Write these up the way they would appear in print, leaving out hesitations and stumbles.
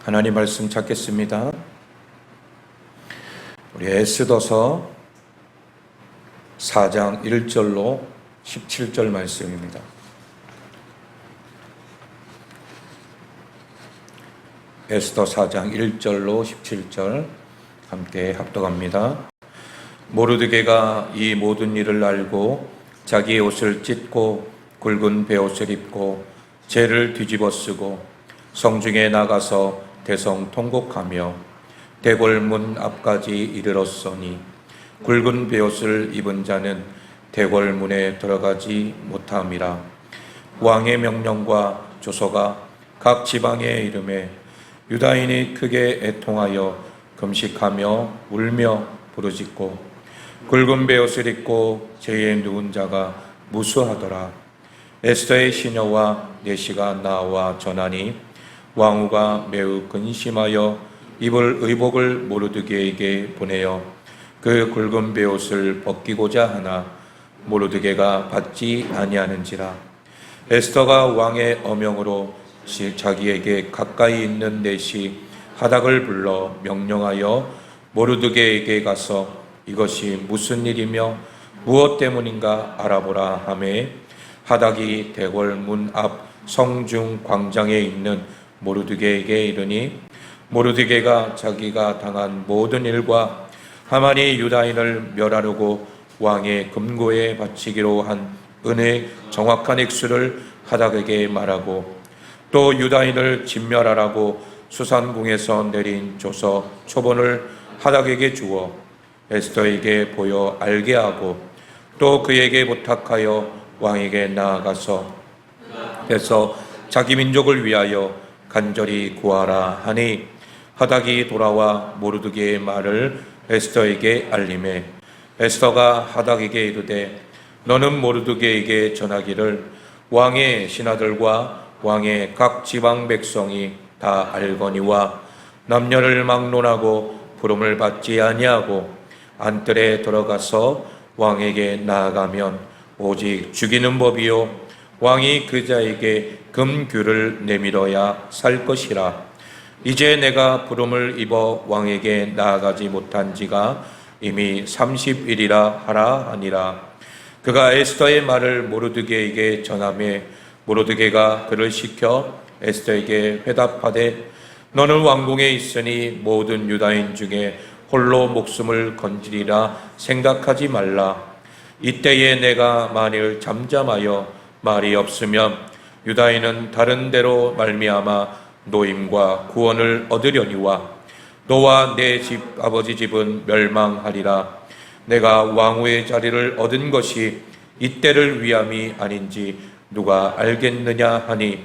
하나님 말씀 찾겠습니다. 우리 에스더서 4장 1절로 17절 말씀입니다. 에스더 4장 1절로 17절 함께 합독합니다. 모르드게가 이 모든 일을 알고 자기의 옷을 찢고 굵은 베옷을 입고 재를 뒤집어 쓰고 성중에 나가서 대성 통곡하며 대궐문 앞까지 이르렀으니 굵은 베옷을 입은 자는 대궐문에 들어가지 못함이라. 왕의 명령과 조서가 각 지방에 이름에 유다인이 크게 애통하여 금식하며 울며 부르짖고 굵은 베옷을 입고 죄에 누운 자가 무수하더라. 에스더의 시녀와 내시가 나와 전하니 왕후가 매우 근심하여 입을 의복을 모르드게에게 보내어 그 굵은 베옷을 벗기고자 하나 모르드게가 받지 아니하는지라. 에스더가 왕의 어명으로 자기에게 가까이 있는 내시 하닥을 불러 명령하여 모르드게에게 가서 이것이 무슨 일이며 무엇 때문인가 알아보라 하매 하닥이 대궐문 앞 성중 광장에 있는 모르드게에게 이르니 모르드게가 자기가 당한 모든 일과 하만이 유다인을 멸하려고 왕의 금고에 바치기로 한 은의 정확한 액수를 하닥에게 말하고 또 유다인을 진멸하라고 수산궁에서 내린 조서 초본을 하닥에게 주어 에스더에게 보여 알게 하고 또 그에게 부탁하여 왕에게 나아가서 해서 자기 민족을 위하여 간절히 구하라 하니 하닥이 돌아와 모르드게의 말을 에스더에게 알림해 에스더가 하닥에게 이르되 너는 모르드게에게 전하기를 왕의 신하들과 왕의 각 지방 백성이 다 알거니와 남녀를 막론하고 부름을 받지 아니하고 안뜰에 들어가서 왕에게 나아가면 오직 죽이는 법이요 왕이 그 자에게 금규를 내밀어야 살 것이라. 이제 내가 부름을 입어 왕에게 나아가지 못한 지가 이미 30일이라 하라 하니라. 그가 에스더의 말을 모르드게에게 전하매 모르드게가 그를 시켜 에스더에게 회답하되 너는 왕궁에 있으니 모든 유다인 중에 홀로 목숨을 건지리라 생각하지 말라. 이때에 내가 만일 잠잠하여 말이 없으면 유다인은 다른 데로 말미암아 노임과 구원을 얻으려니와 너와 내 집 아버지 집은 멸망하리라. 내가 왕후의 자리를 얻은 것이 이때를 위함이 아닌지 누가 알겠느냐 하니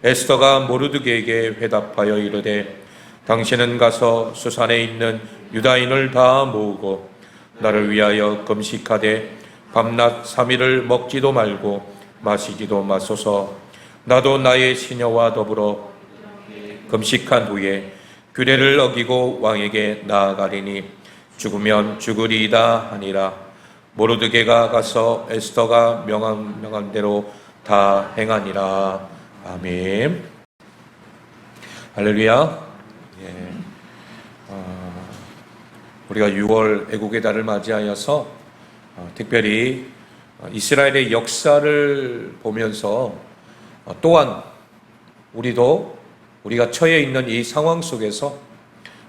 에스더가 모르드게에게 회답하여 이르되 당신은 가서 수산에 있는 유다인을 다 모으고 나를 위하여 금식하되 밤낮 3일을 먹지도 말고 마시지도 마소서. 나도 나의 시녀와 더불어 금식한 후에 규례를 어기고 왕에게 나아가리니 죽으면 죽으리이다 하니라. 모르드게가 가서 에스더가 명한 대로 다 행하니라. 아멘. 할렐루야. 우리가 6월 애국의 달을 맞이하여서 특별히 이스라엘의 역사를 보면서 또한 우리가 처해 있는 이 상황 속에서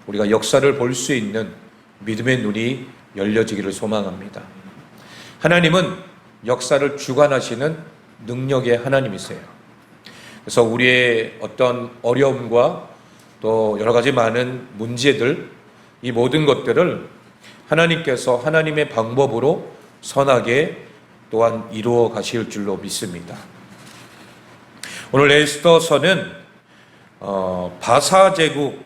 우리가 역사를 볼 수 있는 믿음의 눈이 열려지기를 소망합니다. 하나님은 역사를 주관하시는 능력의 하나님이세요. 그래서 우리의 어떤 어려움과 또 여러 가지 많은 문제들, 이 모든 것들을 하나님께서 하나님의 방법으로 선하게 또한 이루어 가실 줄로 믿습니다. 오늘 에스더서는 바사 제국,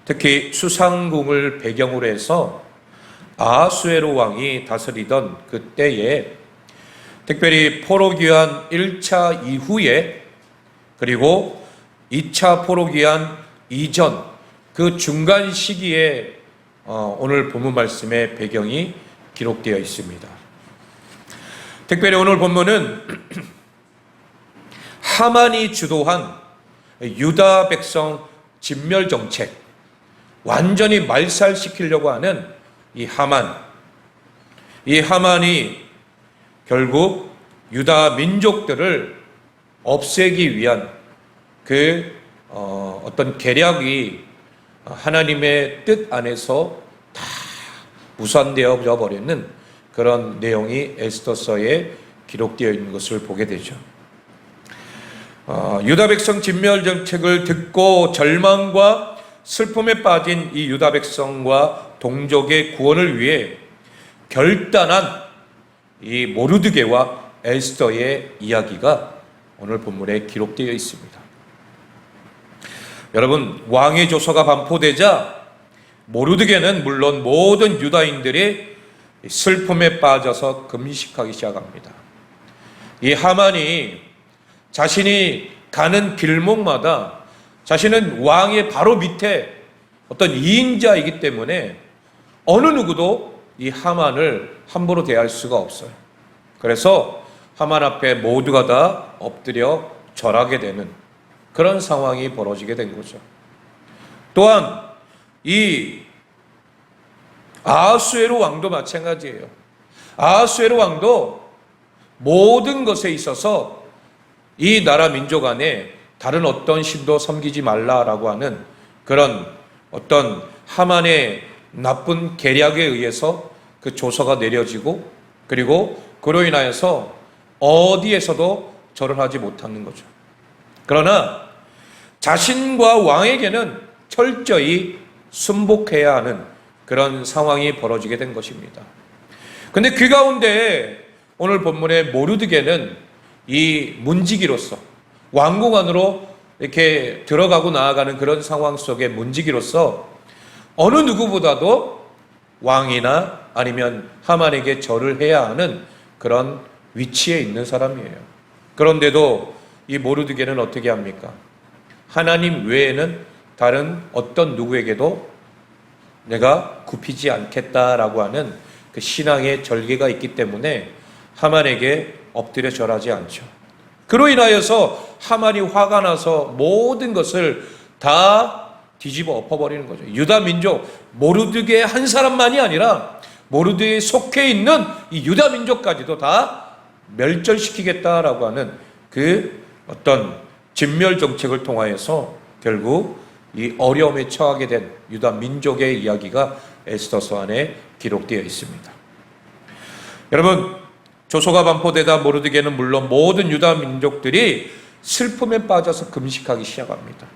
특히 수상궁을 배경으로 해서 아하수에로 왕이 다스리던 그때에 특별히 포로귀환 1차 이후에 그리고 2차 포로귀환 이전 그 중간 시기에 오늘 본문 말씀의 배경이 기록되어 있습니다. 특별히 오늘 본문은 하만이 주도한 유다 백성 진멸 정책, 완전히 말살시키려고 하는 이 하만이 결국 유다 민족들을 없애기 위한 어떤 계략이 하나님의 뜻 안에서 다 무산되어 버리는 그런 내용이 에스더서에 기록되어 있는 것을 보게 되죠. 유다 백성 진멸 정책을 듣고 절망과 슬픔에 빠진 이 유다 백성과 동족의 구원을 위해 결단한 이 모르드게와 에스더의 이야기가 오늘 본문에 기록되어 있습니다. 여러분, 왕의 조서가 반포되자 모르드게는 물론 모든 유다인들이 슬픔에 빠져서 금식하기 시작합니다. 이 하만이 자신이 가는 길목마다 자신은 왕의 바로 밑에 어떤 2인자이기 때문에 어느 누구도 이 하만을 함부로 대할 수가 없어요. 그래서 하만 앞에 모두가 다 엎드려 절하게 되는 그런 상황이 벌어지게 된 거죠. 또한 이 아하수에로 왕도 마찬가지예요. 아하수에로 왕도 모든 것에 있어서 이 나라 민족 안에 다른 어떤 신도 섬기지 말라라고 하는 그런 어떤 하만의 나쁜 계략에 의해서 그 조서가 내려지고, 그리고 그로 인하여서 어디에서도 절을 하지 못하는 거죠. 그러나 자신과 왕에게는 철저히 순복해야 하는 그런 상황이 벌어지게 된 것입니다. 근데 그 가운데 오늘 본문의 모르드게는 이 문지기로서 왕궁 안으로 이렇게 들어가고 나아가는 그런 상황 속의 문지기로서 어느 누구보다도 왕이나 아니면 하만에게 절을 해야 하는 그런 위치에 있는 사람이에요. 그런데도 이 모르드게는 어떻게 합니까? 하나님 외에는 다른 어떤 누구에게도 내가 굽히지 않겠다라고 하는 그 신앙의 절개가 있기 때문에 하만에게 엎드려 절하지 않죠. 그로 인하여서 하만이 화가 나서 모든 것을 다 뒤집어 엎어버리는 거죠. 유다 민족, 모르드게 한 사람만이 아니라 모르드게에 속해 있는 이 유다 민족까지도 다 멸절시키겠다라고 하는 그 어떤 진멸 정책을 통하여서 결국 이 어려움에 처하게 된 유다 민족의 이야기가 에스더서 안에 기록되어 있습니다. 여러분, 조서가 반포되다 모르드게는 물론 모든 유다 민족들이 슬픔에 빠져서 금식하기 시작합니다.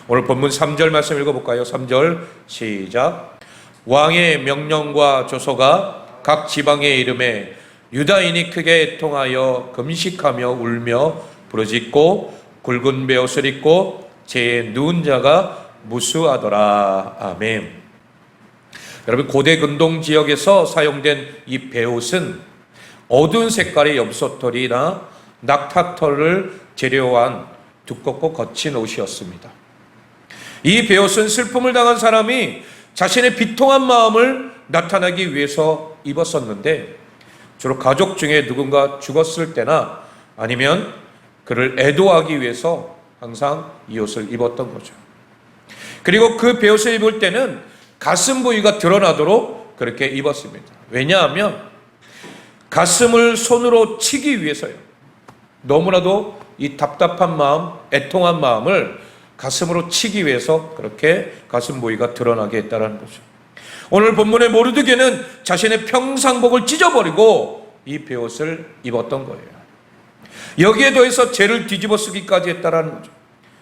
오늘 본문 3절 말씀 읽어볼까요? 3절 시작. 왕의 명령과 조서가 각 지방에 이름에 유다인이 크게 애통하여 금식하며 울며 부르짖고 굵은 베옷을 입고 제 누운 자가 무수하더라. 아멘. 여러분, 고대 근동 지역에서 사용된 이 베옷은 어두운 색깔의 염소털이나 낙타털을 재료한 두껍고 거친 옷이었습니다. 이 베옷은 슬픔을 당한 사람이 자신의 비통한 마음을 나타내기 위해서 입었었는데, 주로 가족 중에 누군가 죽었을 때나 아니면 그를 애도하기 위해서 항상 이 옷을 입었던 거죠. 그리고 그 베옷을 입을 때는 가슴 부위가 드러나도록 그렇게 입었습니다. 왜냐하면 가슴을 손으로 치기 위해서요. 너무나도 이 답답한 마음, 애통한 마음을 가슴으로 치기 위해서 그렇게 가슴 부위가 드러나게 했다는 거죠. 오늘 본문의 모르드게는 자신의 평상복을 찢어버리고 이 베옷을 입었던 거예요. 여기에 더해서 죄를 뒤집어 쓰기까지 했다는 거죠.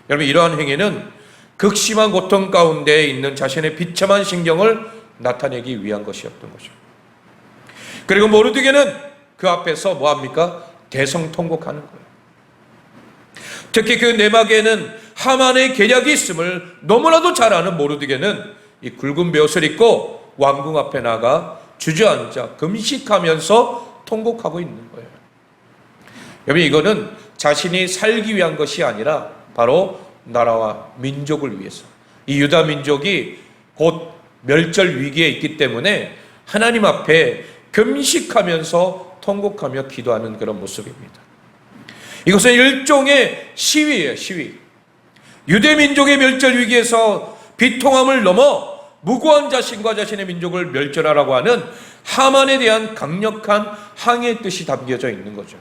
여러분, 이러한 행위는 극심한 고통 가운데 있는 자신의 비참한 심경을 나타내기 위한 것이었던 거죠. 그리고 모르드게는 그 앞에서 뭐합니까? 대성통곡하는 거예요. 특히 그 내막에는 하만의 계략이 있음을 너무나도 잘 아는 모르드게는 이 굵은 베옷을 입고 왕궁 앞에 나가 주저앉아 금식하면서 통곡하고 있는 거예요. 여러분, 이거는 자신이 살기 위한 것이 아니라 바로 나라와 민족을 위해서, 이 유다 민족이 곧 멸절 위기에 있기 때문에 하나님 앞에 금식하면서 통곡하며 기도하는 그런 모습입니다. 이것은 일종의 시위예요, 시위. 유대 민족의 멸절 위기에서 비통함을 넘어 무고한 자신과 자신의 민족을 멸절하라고 하는 하만에 대한 강력한 항의의 뜻이 담겨져 있는 거죠.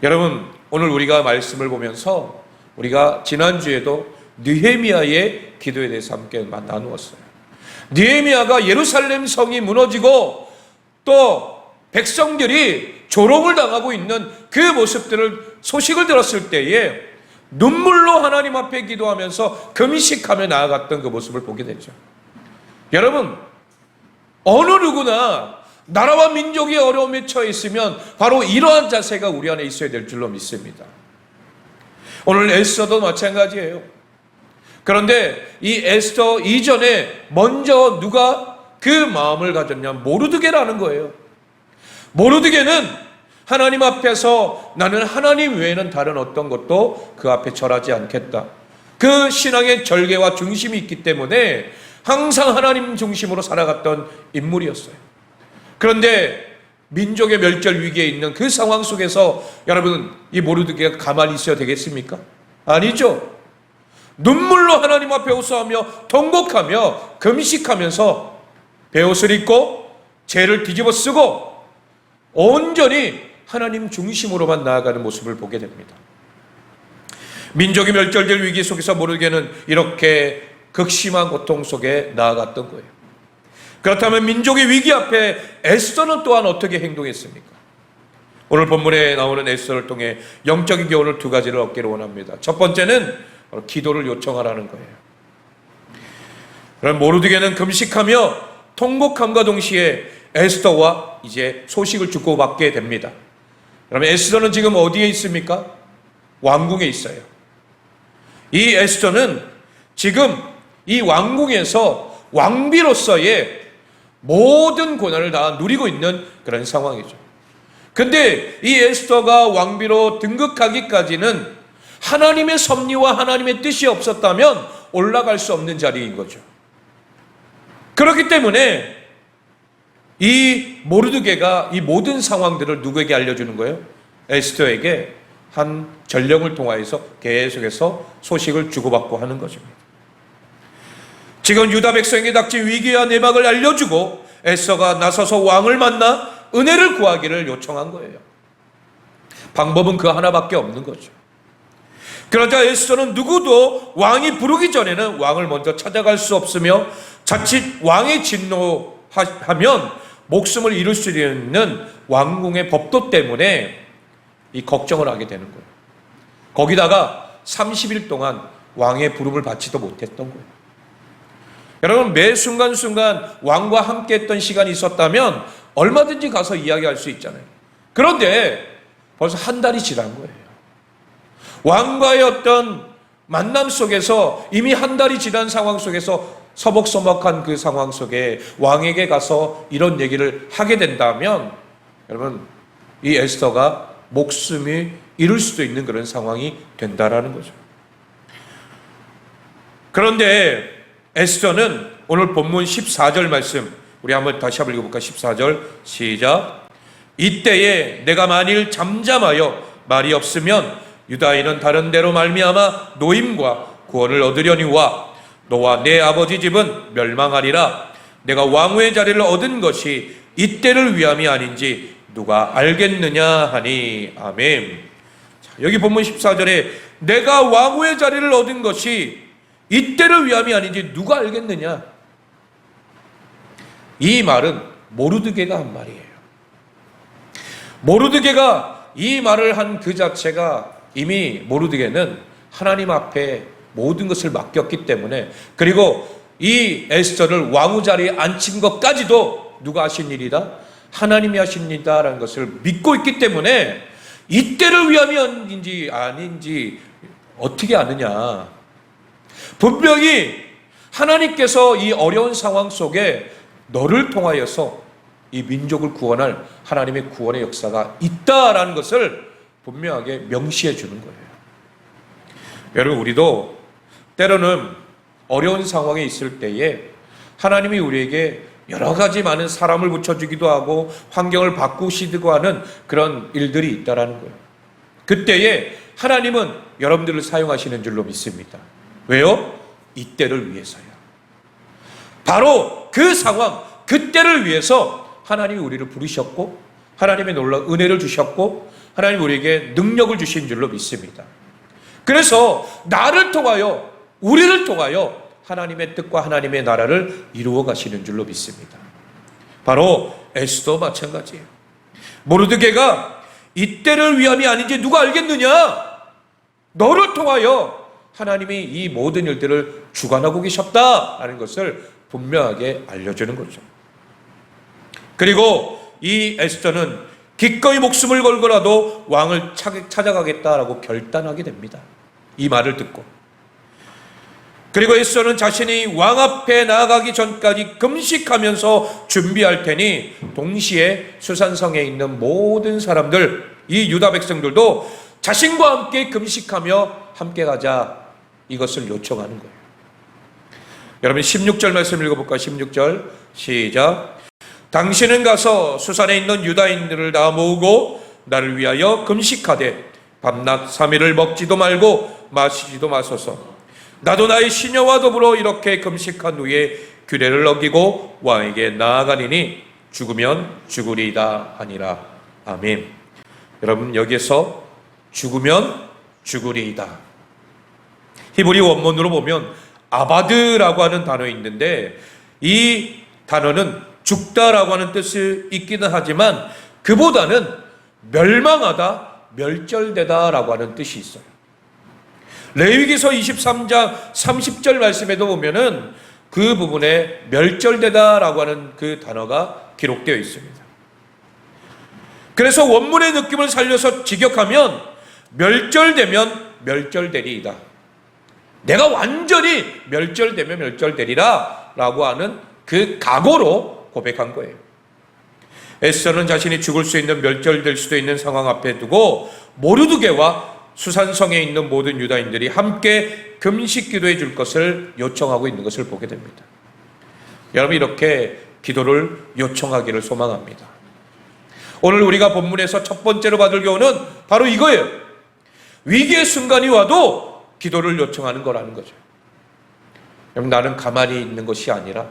여러분, 오늘 우리가 말씀을 보면서 우리가 지난주에도 느헤미야의 기도에 대해서 함께 나누었어요. 느헤미야가 예루살렘 성이 무너지고 또 백성들이 조롱을 당하고 있는 그 모습들을 소식을 들었을 때에 눈물로 하나님 앞에 기도하면서 금식하며 나아갔던 그 모습을 보게 되죠. 여러분, 어느 누구나 나라와 민족이 어려움에 처해 있으면 바로 이러한 자세가 우리 안에 있어야 될 줄로 믿습니다. 오늘 에스더도 마찬가지예요. 그런데 이 에스더 이전에 먼저 누가 그 마음을 가졌냐? 모르드게라는 거예요. 모르드게는 하나님 앞에서 나는 하나님 외에는 다른 어떤 것도 그 앞에 절하지 않겠다. 그 신앙의 절개와 중심이 있기 때문에 항상 하나님 중심으로 살아갔던 인물이었어요. 그런데 민족의 멸절 위기에 있는 그 상황 속에서 여러분, 이 모르드게가 가만히 있어야 되겠습니까? 아니죠. 눈물로 하나님 앞에 호소하며 통곡하며 금식하면서 베옷을 입고 죄를 뒤집어 쓰고 온전히 하나님 중심으로만 나아가는 모습을 보게 됩니다. 민족이 멸절될 위기 속에서 모르게는 이렇게 극심한 고통 속에 나아갔던 거예요. 그렇다면 민족의 위기 앞에 에스더는 또한 어떻게 행동했습니까? 오늘 본문에 나오는 에스더를 통해 영적인 교훈을 두 가지를 얻기를 원합니다. 첫 번째는 기도를 요청하라는 거예요. 그럼 모르드게는 금식하며 통곡함과 동시에 에스더와 이제 소식을 주고받게 됩니다. 그러면 에스더는 지금 어디에 있습니까? 왕궁에 있어요. 이 에스더는 지금 이 왕궁에서 왕비로서의 모든 고난을 다 누리고 있는 그런 상황이죠. 근데 이 에스더가 왕비로 등극하기까지는 하나님의 섭리와 하나님의 뜻이 없었다면 올라갈 수 없는 자리인 거죠. 그렇기 때문에 이 모르드게가 이 모든 상황들을 누구에게 알려주는 거예요? 에스더에게 한 전령을 통하여서 계속해서 소식을 주고받고 하는 것입니다. 지금 유다 백성에게 닥친 위기와 내막을 알려주고 에스더가 나서서 왕을 만나 은혜를 구하기를 요청한 거예요. 방법은 그 하나밖에 없는 거죠. 그러자 에스더는 누구도 왕이 부르기 전에는 왕을 먼저 찾아갈 수 없으며 자칫 왕이 진노하면 목숨을 잃을 수 있는 왕궁의 법도 때문에 이 걱정을 하게 되는 거예요. 거기다가 30일 동안 왕의 부름을 받지도 못했던 거예요. 여러분, 매 순간순간 왕과 함께 했던 시간이 있었다면 얼마든지 가서 이야기할 수 있잖아요. 그런데 벌써 한 달이 지난 거예요. 왕과의 어떤 만남 속에서 이미 한 달이 지난 상황 속에서 서먹서먹한 그 상황 속에 왕에게 가서 이런 얘기를 하게 된다면 여러분, 이 에스더가 목숨이 잃을 수도 있는 그런 상황이 된다라는 거죠. 그런데 에스더는 오늘 본문 14절 말씀 우리 한번 다시 한번 읽어볼까? 14절 시작. 이때에 내가 만일 잠잠하여 말이 없으면 유다인은 다른 데로 말미암아 노임과 구원을 얻으려니와 너와 내 아버지 집은 멸망하리라. 내가 왕후의 자리를 얻은 것이 이때를 위함이 아닌지 누가 알겠느냐 하니. 아멘. 자, 여기 본문 14절에 내가 왕후의 자리를 얻은 것이 이때를 위함이 아닌지 누가 알겠느냐. 이 말은 모르드게가 한 말이에요. 모르드게가 이 말을 한 그 자체가 이미 모르드게는 하나님 앞에 모든 것을 맡겼기 때문에, 그리고 이 에스더를 왕후 자리에 앉힌 것까지도 누가 하신 일이다? 하나님이 하신 일이다라는 것을 믿고 있기 때문에 이때를 위함이 아닌지 어떻게 아느냐. 분명히 하나님께서 이 어려운 상황 속에 너를 통하여서 이 민족을 구원할 하나님의 구원의 역사가 있다라는 것을 분명하게 명시해 주는 거예요. 여러분, 우리도 때로는 어려운 상황에 있을 때에 하나님이 우리에게 여러 가지 많은 사람을 붙여주기도 하고 환경을 바꾸시기도 하는 그런 일들이 있다라는 거예요. 그때에 하나님은 여러분들을 사용하시는 줄로 믿습니다. 왜요? 이때를 위해서요. 바로 그 상황, 그때를 위해서 하나님이 우리를 부르셨고 하나님의 놀라운 은혜를 주셨고 하나님 우리에게 능력을 주신 줄로 믿습니다. 그래서 나를 통하여, 우리를 통하여 하나님의 뜻과 하나님의 나라를 이루어 가시는 줄로 믿습니다. 바로 에스더 마찬가지예요. 모르드게가 이때를 위함이 아닌지 누가 알겠느냐? 너를 통하여 하나님이 이 모든 일들을 주관하고 계셨다라는 것을 분명하게 알려주는 거죠. 그리고 이 에스더는 기꺼이 목숨을 걸고라도 왕을 찾아가겠다라고 결단하게 됩니다. 이 말을 듣고. 그리고 에스더는 자신이 왕 앞에 나아가기 전까지 금식하면서 준비할 테니 동시에 수산성에 있는 모든 사람들, 이 유다 백성들도 자신과 함께 금식하며 함께 가자, 이것을 요청하는 거예요. 여러분 16절 말씀 읽어볼까요? 16절 시작. 당신은 가서 수산에 있는 유다인들을 다 모으고 나를 위하여 금식하되 밤낮 3일을 먹지도 말고 마시지도 마소서. 나도 나의 시녀와 더불어 이렇게 금식한 후에 규례를 어기고 왕에게 나아가리니 죽으면 죽으리이다 하니라. 아멘. 여러분 여기에서 죽으면 죽으리이다, 히브리 원문으로 보면 아바드라고 하는 단어 있는데 이 단어는 죽다라고 하는 뜻이 있기는 하지만 그보다는 멸망하다, 멸절되다라고 하는 뜻이 있어요. 레위기서 23장 30절 말씀에도 보면은 그 부분에 멸절되다라고 하는 그 단어가 기록되어 있습니다. 그래서 원문의 느낌을 살려서 직역하면 멸절되면 멸절되리이다, 내가 완전히 멸절되면 멸절되리라 라고 하는 그 각오로 고백한 거예요. 에스더는 자신이 죽을 수 있는, 멸절될 수도 있는 상황 앞에 두고 모르드게와 수산성에 있는 모든 유다인들이 함께 금식 기도해 줄 것을 요청하고 있는 것을 보게 됩니다. 여러분 이렇게 기도를 요청하기를 소망합니다. 오늘 우리가 본문에서 첫 번째로 받을 교훈은 바로 이거예요. 위기의 순간이 와도 기도를 요청하는 거라는 거죠. 여러분 나는 가만히 있는 것이 아니라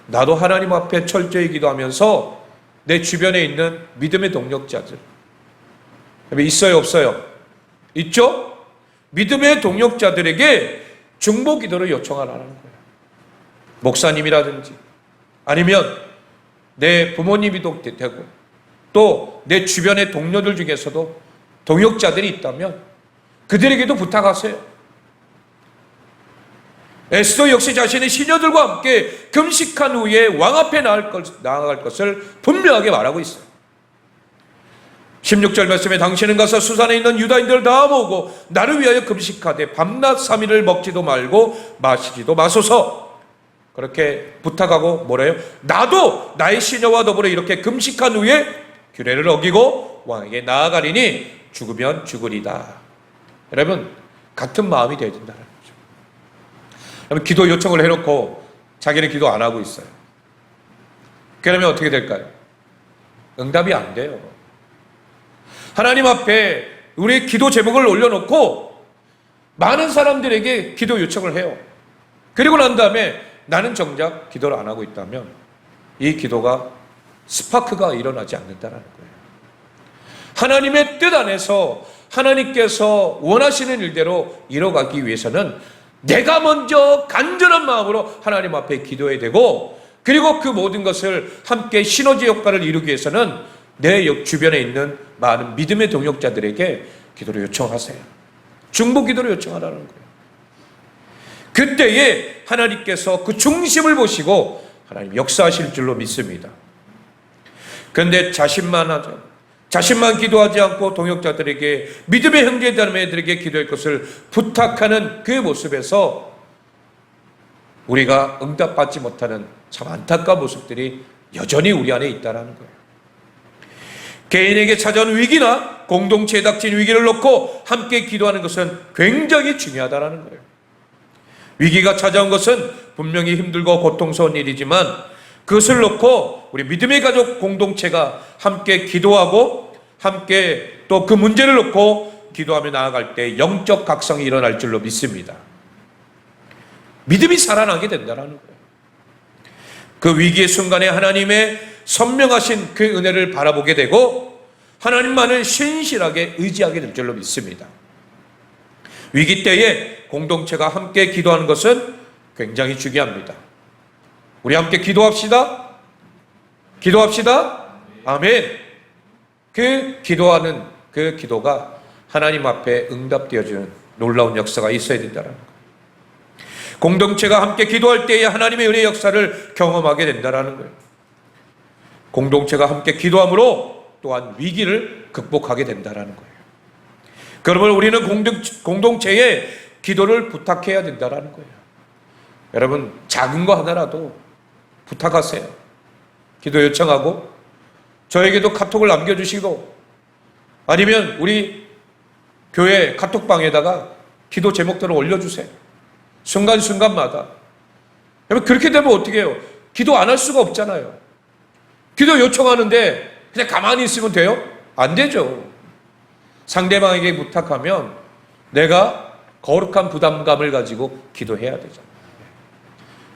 나도 하나님 앞에 철저히 기도하면서 내 주변에 있는 믿음의 동력자들, 있어요 없어요? 있죠? 믿음의 동력자들에게 중보 기도를 요청하라는 거예요. 목사님이라든지 아니면 내 부모님이도 되고 또 내 주변의 동료들 중에서도 동역자들이 있다면 그들에게도 부탁하세요. 에스더 역시 자신의 시녀들과 함께 금식한 후에 왕 앞에 나아갈 것을 분명하게 말하고 있어요. 16절 말씀에 당신은 가서 수산에 있는 유다인들을 다 모으고 나를 위하여 금식하되 밤낮 3일을 먹지도 말고 마시지도 마소서. 그렇게 부탁하고 뭐래요? 나도 나의 시녀와 더불어 이렇게 금식한 후에 규례를 어기고 왕에게 나아가리니 죽으면 죽으리다. 여러분 같은 마음이 되어야 된다는 거죠. 여러분 기도 요청을 해놓고 자기는 기도 안 하고 있어요. 그러면 어떻게 될까요? 응답이 안 돼요. 하나님 앞에 우리의 기도 제목을 올려놓고 많은 사람들에게 기도 요청을 해요. 그리고 난 다음에 나는 정작 기도를 안 하고 있다면 이 기도가 스파크가 일어나지 않는다는 거예요. 하나님의 뜻 안에서 하나님께서 원하시는 일대로 이뤄가기 위해서는 내가 먼저 간절한 마음으로 하나님 앞에 기도해야 되고, 그리고 그 모든 것을 함께 시너지 효과를 이루기 위해서는 내 주변에 있는 많은 믿음의 동역자들에게 기도를 요청하세요. 중보 기도를 요청하라는 거예요. 그때에 하나님께서 그 중심을 보시고 하나님 역사하실 줄로 믿습니다. 그런데 자신만 기도하지 않고 동역자들에게, 믿음의 형제자매들에게 기도할 것을 부탁하는 그 모습에서 우리가 응답받지 못하는 참 안타까운 모습들이 여전히 우리 안에 있다는 거예요. 개인에게 찾아온 위기나 공동체에 닥친 위기를 놓고 함께 기도하는 것은 굉장히 중요하다는 거예요. 위기가 찾아온 것은 분명히 힘들고 고통스러운 일이지만 그것을 놓고 우리 믿음의 가족 공동체가 함께 기도하고 함께 또 그 문제를 놓고 기도하며 나아갈 때 영적 각성이 일어날 줄로 믿습니다. 믿음이 살아나게 된다는 거예요. 그 위기의 순간에 하나님의 선명하신 그 은혜를 바라보게 되고 하나님만을 신실하게 의지하게 될 줄로 믿습니다. 위기 때에 공동체가 함께 기도하는 것은 굉장히 중요합니다. 우리 함께 기도합시다. 기도합시다. 아멘. 그 기도하는 그 기도가 하나님 앞에 응답되어지는 놀라운 역사가 있어야 된다는 것. 공동체가 함께 기도할 때에 하나님의 은혜의 역사를 경험하게 된다는 거예요. 공동체가 함께 기도함으로 또한 위기를 극복하게 된다는 거예요. 그러면 우리는 공동체에 기도를 부탁해야 된다는 거예요. 여러분, 작은 거 하나라도 부탁하세요. 기도 요청하고 저에게도 카톡을 남겨주시고 아니면 우리 교회 카톡방에다가 기도 제목들을 올려주세요. 순간순간마다. 여러분, 그렇게 되면 어떻게 해요? 기도 안 할 수가 없잖아요. 기도 요청하는데 그냥 가만히 있으면 돼요? 안 되죠. 상대방에게 부탁하면 내가 거룩한 부담감을 가지고 기도해야 되잖아요.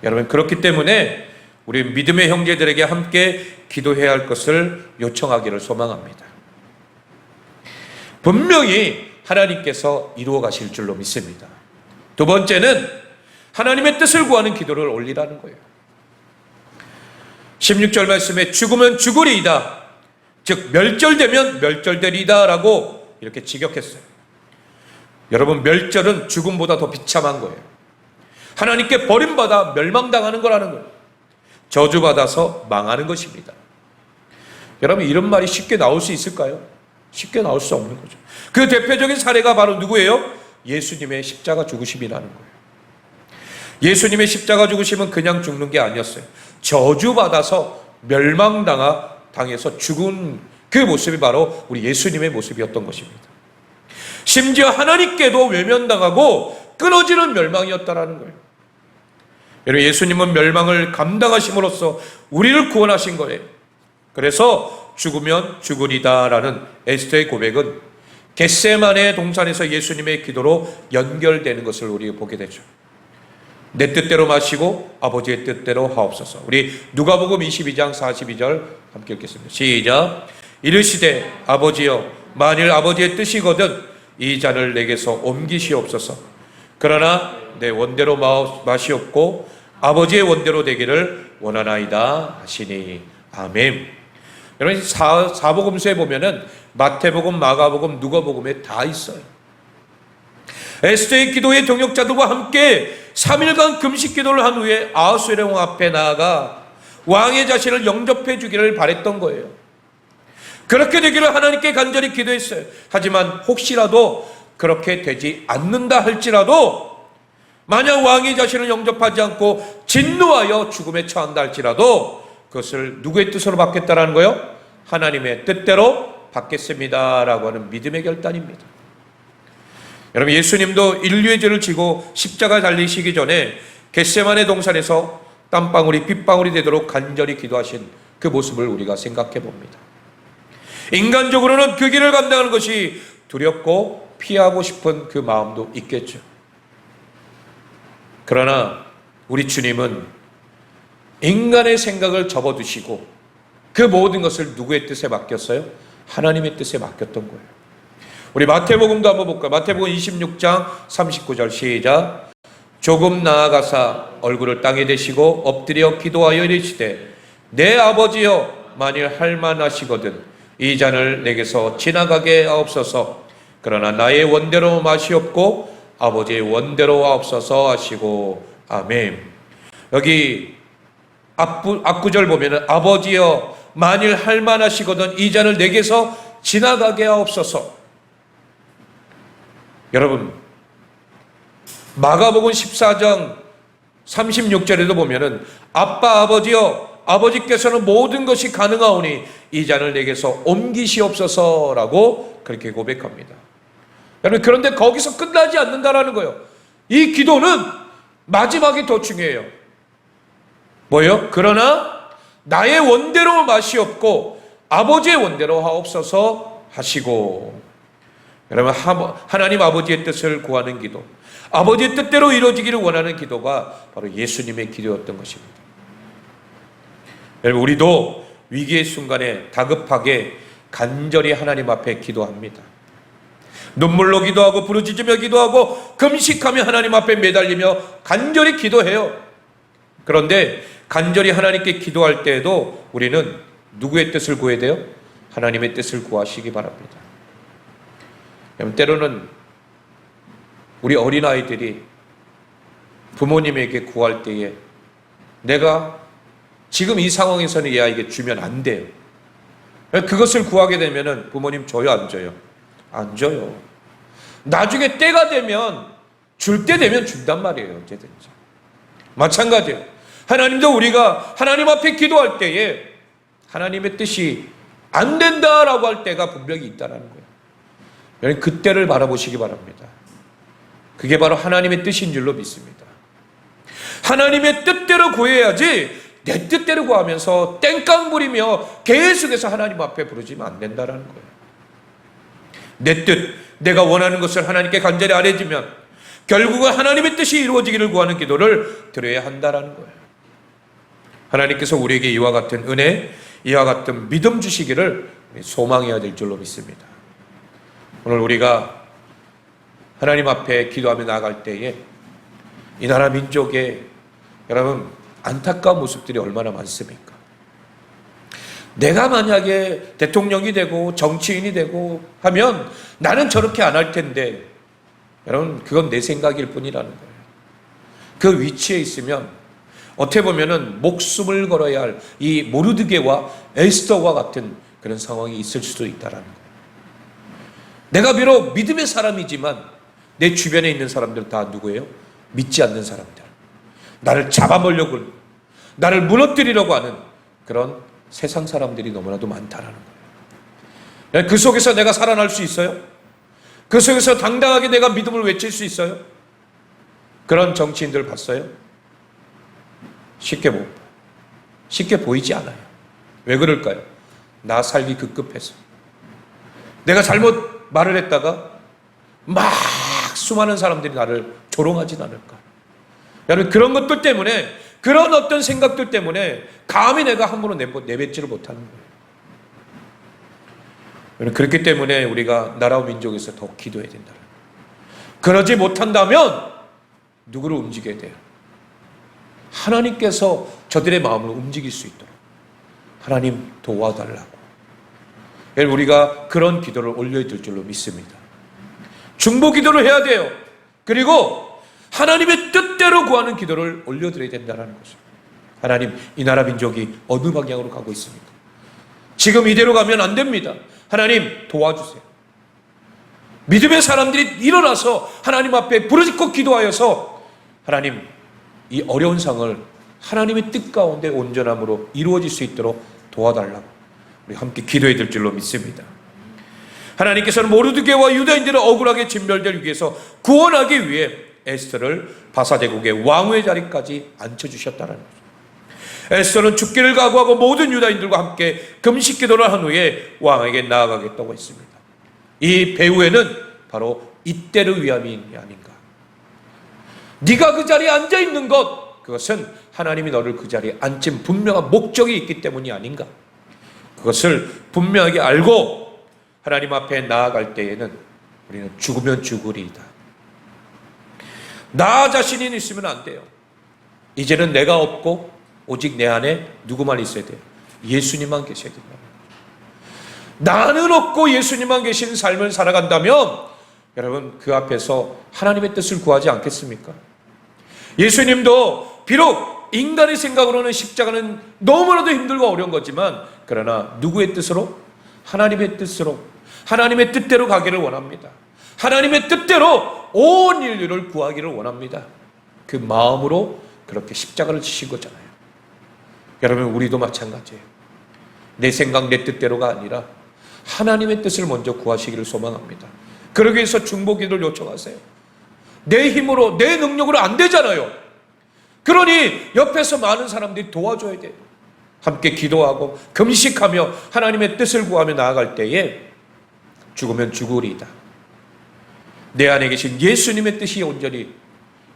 여러분, 그렇기 때문에 우리 믿음의 형제들에게 함께 기도해야 할 것을 요청하기를 소망합니다. 분명히 하나님께서 이루어 가실 줄로 믿습니다. 두 번째는 하나님의 뜻을 구하는 기도를 올리라는 거예요. 16절 말씀에 죽으면 죽으리이다. 즉 멸절되면 멸절되리이다 라고 이렇게 직역했어요. 여러분, 멸절은 죽음보다 더 비참한 거예요. 하나님께 버림받아 멸망당하는 거라는 거예요. 저주받아서 망하는 것입니다. 여러분, 이런 말이 쉽게 나올 수 있을까요? 쉽게 나올 수 없는 거죠. 그 대표적인 사례가 바로 누구예요? 예수님의 십자가 죽으심이라는 거예요. 예수님의 십자가 죽으심은 그냥 죽는 게 아니었어요. 저주받아서 멸망당해서 죽은 그 모습이 바로 우리 예수님의 모습이었던 것입니다. 심지어 하나님께도 외면당하고 끊어지는 멸망이었다라는 거예요. 여러분, 예수님은 멸망을 감당하심으로써 우리를 구원하신 거예요. 그래서 죽으면 죽으리다라는 에스더의 고백은 겟세마네 동산에서 예수님의 기도로 연결되는 것을 우리가 보게 되죠. 내 뜻대로 마시고 아버지의 뜻대로 하옵소서. 우리 누가복음 22장 42절 함께 읽겠습니다. 시작. 이르시되 아버지여, 만일 아버지의 뜻이거든 이 잔을 내게서 옮기시옵소서. 그러나 내 원대로 마시옵고 아버지의 원대로 되기를 원하나이다 하시니. 아멘. 여러분, 사복음서에 보면은 마태복음, 마가복음, 누가복음에 다 있어요. 에스더의 기도의 동역자들과 함께 3일간 금식 기도를 한 후에 아하수에롱 앞에 나아가 왕의 자신을 영접해 주기를 바랬던 거예요. 그렇게 되기를 하나님께 간절히 기도했어요. 하지만 혹시라도 그렇게 되지 않는다 할지라도, 만약 왕의 자신을 영접하지 않고 진노하여 죽음에 처한다 할지라도 그것을 누구의 뜻으로 받겠다라는 거예요? 하나님의 뜻대로 받겠습니다라고 하는 믿음의 결단입니다. 여러분, 예수님도 인류의 죄를 지고 십자가 달리시기 전에 겟세마네 동산에서 땀방울이 빗방울이 되도록 간절히 기도하신 그 모습을 우리가 생각해 봅니다. 인간적으로는 그 길을 감당하는 것이 두렵고 피하고 싶은 그 마음도 있겠죠. 그러나 우리 주님은 인간의 생각을 접어두시고 그 모든 것을 누구의 뜻에 맡겼어요? 하나님의 뜻에 맡겼던 거예요. 우리 마태복음도 한번 볼까요? 마태복음 26장 39절 시작. 조금 나아가사 얼굴을 땅에 대시고 엎드려 기도하여 이르시되 내 아버지여, 만일 할만하시거든 이 잔을 내게서 지나가게 하옵소서. 그러나 나의 원대로 마시옵고 아버지의 원대로 하옵소서 하시고. 아멘. 여기 앞구절 보면은 아버지여, 만일 할만하시거든 이 잔을 내게서 지나가게 하옵소서. 여러분, 마가복음 14장 36절에도 보면은 아빠 아버지여, 아버지께서는 모든 것이 가능하오니 이 잔을 내게서 옮기시옵소서라고 그렇게 고백합니다. 여러분, 그런데 거기서 끝나지 않는다라는 거예요. 이 기도는 마지막이 더 중요해요. 뭐예요? 그러나 나의 원대로 마시옵고 아버지의 원대로 하옵소서 하시고. 여러분, 하나님 아버지의 뜻을 구하는 기도, 아버지의 뜻대로 이루어지기를 원하는 기도가 바로 예수님의 기도였던 것입니다. 여러분, 우리도 위기의 순간에 다급하게 간절히 하나님 앞에 기도합니다. 눈물로 기도하고 부르짖으며 기도하고 금식하며 하나님 앞에 매달리며 간절히 기도해요. 그런데 간절히 하나님께 기도할 때에도 우리는 누구의 뜻을 구해야 돼요? 하나님의 뜻을 구하시기 바랍니다. 때로는 우리 어린아이들이 부모님에게 구할 때에 내가 지금 이 상황에서는 얘 아이에게 주면 안 돼요. 그것을 구하게 되면 부모님 줘요, 안 줘요? 안 줘요. 나중에 때가 되면 줄 때 되면 준단 말이에요. 언제든지. 마찬가지예요. 하나님도 우리가 하나님 앞에 기도할 때에 하나님의 뜻이 안 된다라고 할 때가 분명히 있다는 거예요. 여러분, 그때를 바라보시기 바랍니다. 그게 바로 하나님의 뜻인 줄로 믿습니다. 하나님의 뜻대로 구해야지 내 뜻대로 구하면서 땡깡 부리며 계속해서 하나님 앞에 부르지면 안 된다는 거예요. 내 뜻, 내가 원하는 것을 하나님께 간절히 아뢰지면 결국은 하나님의 뜻이 이루어지기를 구하는 기도를 드려야 한다는 거예요. 하나님께서 우리에게 이와 같은 은혜, 이와 같은 믿음 주시기를 소망해야 될 줄로 믿습니다. 오늘 우리가 하나님 앞에 기도하며 나아갈 때에 이 나라 민족의 여러분 안타까운 모습들이 얼마나 많습니까? 내가 만약에 대통령이 되고 정치인이 되고 하면 나는 저렇게 안 할 텐데, 여러분 그건 내 생각일 뿐이라는 거예요. 그 위치에 있으면 어떻게 보면은 목숨을 걸어야 할 이 모르드게와 에스더와 같은 그런 상황이 있을 수도 있다라는 거예요. 내가 비록 믿음의 사람이지만 내 주변에 있는 사람들은 다 누구예요? 믿지 않는 사람들. 나를 잡아먹으려고, 나를 무너뜨리려고 하는 그런 세상 사람들이 너무나도 많다라는 거예요. 그 속에서 내가 살아날 수 있어요? 그 속에서 당당하게 내가 믿음을 외칠 수 있어요? 그런 정치인들 봤어요? 쉽게 보이지 않아요. 왜 그럴까요? 나 살기 급급해서. 내가 잘못 말을 했다가 막 수많은 사람들이 나를 조롱하진 않을까. 여러분 그런 것들 때문에, 그런 어떤 생각들 때문에 감히 내가 함부로 내뱉지를 못하는 거예요. 여러분 그렇기 때문에 우리가 나라와 민족에서 더 기도해야 된다. 그러지 못한다면 누구를 움직여야 돼요? 하나님께서 저들의 마음을 움직일 수 있도록 하나님 도와달라고. 여러분 우리가 그런 기도를 올려야 될 줄로 믿습니다. 중보 기도를 해야 돼요. 그리고 하나님의 뜻대로 구하는 기도를 올려드려야 된다는 것입니다. 하나님, 이 나라 민족이 어느 방향으로 가고 있습니까? 지금 이대로 가면 안 됩니다. 하나님 도와주세요. 믿음의 사람들이 일어나서 하나님 앞에 부르짖고 기도하여서 하나님 이 어려운 상을 하나님의 뜻 가운데 온전함으로 이루어질 수 있도록 도와달라고 우리 함께 기도해야 될 줄로 믿습니다. 하나님께서는 모르드게와 유다인들을 억울하게 진멸될 위해서 구원하기 위해 에스더를 바사제국의 왕의 자리까지 앉혀주셨다는 거죠. 에스더는 죽기를 각오하고 모든 유다인들과 함께 금식 기도를 한 후에 왕에게 나아가겠다고 했습니다. 이 배후에는 바로 이때를 위함이 아닌가. 네가 그 자리에 앉아있는 것, 그것은 하나님이 너를 그 자리에 앉힌 분명한 목적이 있기 때문이 아닌가. 그것을 분명하게 알고 하나님 앞에 나아갈 때에는 우리는 죽으면 죽으리이다. 나 자신이 있으면 안 돼요. 이제는 내가 없고 오직 내 안에 누구만 있어야 돼요? 예수님만 계셔야 된다. 나는 없고 예수님만 계신 삶을 살아간다면 여러분 그 앞에서 하나님의 뜻을 구하지 않겠습니까? 예수님도 비록 인간의 생각으로는 십자가는 너무나도 힘들고 어려운 거지만, 그러나 누구의 뜻으로? 하나님의 뜻으로, 하나님의 뜻대로 가기를 원합니다. 하나님의 뜻대로 온 인류를 구하기를 원합니다. 그 마음으로 그렇게 십자가를 지신 거잖아요. 여러분 우리도 마찬가지예요. 내 생각 내 뜻대로가 아니라 하나님의 뜻을 먼저 구하시기를 소망합니다. 그러기 위해서 중보기도를 요청하세요. 내 힘으로 내 능력으로 안 되잖아요. 그러니 옆에서 많은 사람들이 도와줘야 돼요. 함께 기도하고 금식하며 하나님의 뜻을 구하며 나아갈 때에 죽으면 죽으리이다. 내 안에 계신 예수님의 뜻이 온전히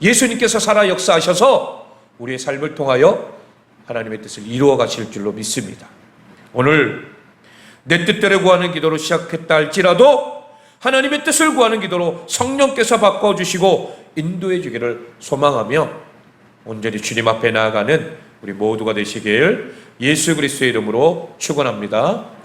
예수님께서 살아 역사하셔서 우리의 삶을 통하여 하나님의 뜻을 이루어 가실 줄로 믿습니다. 오늘 내 뜻대로 구하는 기도로 시작했다 할지라도 하나님의 뜻을 구하는 기도로 성령께서 바꿔주시고 인도해 주기를 소망하며 온전히 주님 앞에 나아가는 우리 모두가 되시길 예수 그리스도의 이름으로 축원합니다.